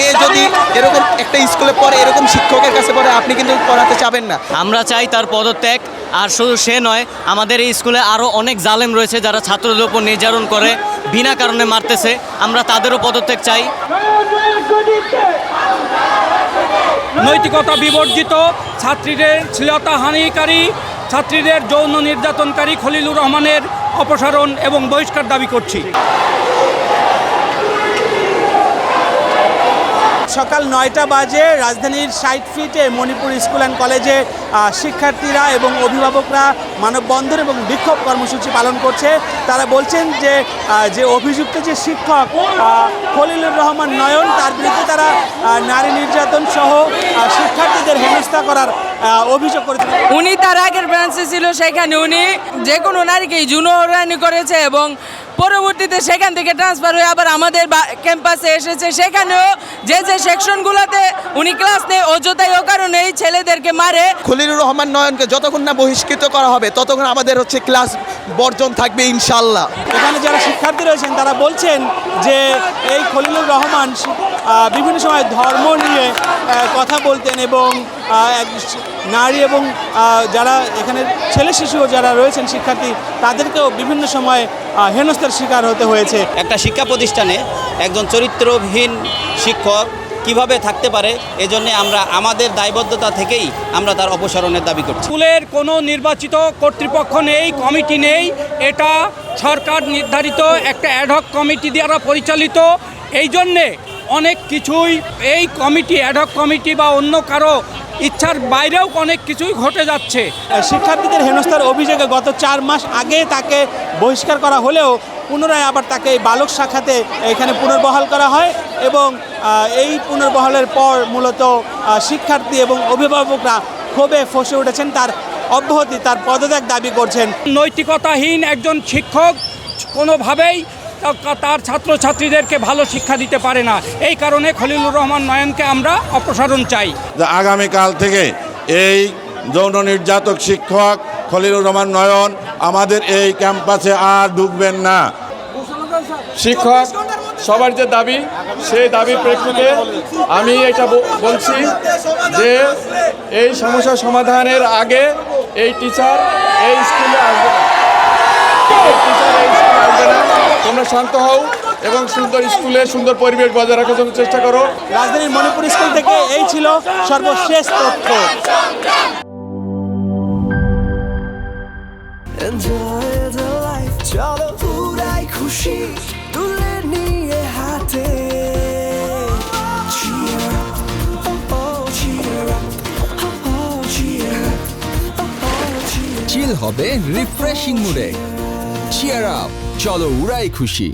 মেয়ে যদি এরকম একটা স্কুলে পড়ে, এরকম শিক্ষকের কাছে পড়ে, আপনি কিন্তু পড়াতে চাবেন না। আমরা চাই তার পদত্যাগ। আর শুধু সে নয়, আমাদের এই স্কুলে আরও অনেক জালেম রয়েছে যারা ছাত্রদের উপর নির্যাতন করে, বিনা কারণে মারতেছে। আমরা তাদেরও পদত্যাগ চাই। নৈতিকতা বিবর্জিত, ছাত্রীদের শ্লীলতাহানিকারী, ছাত্রীদের যৌন নির্যাতনকারী খলিলুর রহমানের অপসারণ এবং বহিষ্কার দাবি করছি। সকাল 9টা বাজে রাজধানীর 60 ফিটে মণিপুর স্কুল অ্যান্ড কলেজে শিক্ষার্থীরা এবং অভিভাবকরা মানববন্ধন এবং বিক্ষোভ কর্মসূচি পালন করছে। তারা বলছেন যে অভিযুক্ত যে শিক্ষক খলিলুর রহমান নয়ন, তার বিরুদ্ধে তারা নারী নির্যাতন সহ শিক্ষার্থীদের হেনস্থা করার অভিযোগ করেছেন। উনি তার আগের ব্রাঞ্চে ছিল, সেখানে উনি যে কোনো নারীকেই যৌন হয়রানি করেছে এবং পরবর্তীতে সেখান থেকে ট্রান্সফার হয়ে আবার আমাদের ক্যাম্পাসে এসেছে। সেখানেও যে সেকশনগুলোতে উনি ক্লাস নেয়, অযথাই ও কারণেই ছেলেদেরকে মারে। খলিলুর রহমান নয়নকে যতক্ষণ না বহিষ্কৃত করা হবে ততক্ষণ আমাদের ক্লাস বর্জন থাকবে ইনশাল্লাহ। এখানে যারা শিক্ষার্থী রয়েছেন তারা বলছেন যে এই খলিলুর রহমান বিভিন্ন সময় ধর্ম নিয়ে কথা বলতেন এবং নারী এবং যারা এখানে ছেলে শিশু যারা রয়েছেন শিক্ষার্থী, তাদেরকেও বিভিন্ন সময় হেনস্থার শিকার হতে হয়েছে। একটা শিক্ষা প্রতিষ্ঠানে একজন চরিত্রহীন শিক্ষক কিভাবে থাকতে পারে, এজন্য আমরা আমাদের দায়বদ্ধতা থেকেই আমরা তার অপসারণের দাবি করছি। স্কুলের কোনো নির্বাচিত কর্তৃপক্ষ নেই, কমিটি নেই, এটা সরকার নির্ধারিত একটা অ্যাডহক কমিটি দ্বারা পরিচালিত। এই জন্যে অনেক কিছুই এই কমিটি, অ্যাডহক কমিটি বা অন্য কারো ইচ্ছার বাইরেও অনেক কিছুই ঘটে যাচ্ছে। শিক্ষার্থীদের হেনস্থার অভিযোগে গত 4 মাস আগে তাকে বহিষ্কার করা হলেও পুনরায় আবার তাকে এই বালক শাখাতে এখানে পুনর্বহাল করা হয় এবং এই পুনর্বহালের পর মূলত শিক্ষার্থী এবং অভিভাবকরা ক্ষোভে ফসে উঠেছেন। তার অব্যাহতি, তার পদত্যাগ দাবি করছেন। নৈতিকতাহীন একজন শিক্ষক কোনোভাবেই তার ছাত্রছাত্রীদেরকে ভালো শিক্ষা দিতে পারে না। এই কারণে খলিলুর রহমান নয়নকে আমরা অপসারণ চাই। আগামীকাল থেকে এই যৌন নির্যাতক শিক্ষক খলিলুর রহমান নয়ন আমাদের এই ক্যাম্পাসে আর ঢুকবেন না। শিক্ষক সবার যে দাবি, সেই দাবির প্রেক্ষিতে আমি এটা বলছি যে এই সমস্যা সমাধানের আগে এই টিচার এই স্কুলে আসবে না। তোমরা শান্ত হও এবং সুন্দর স্কুলে সুন্দর পরিবেশ বজায় রাখার জন্য চেষ্টা করো। রাজধানীর মণিপুর স্কুল থেকে এই ছিল সর্বশেষ তথ্য। চিল হবে রিফ্রেশিং মুডে। চিয়ার আপ, চলো উড়াই খুশি।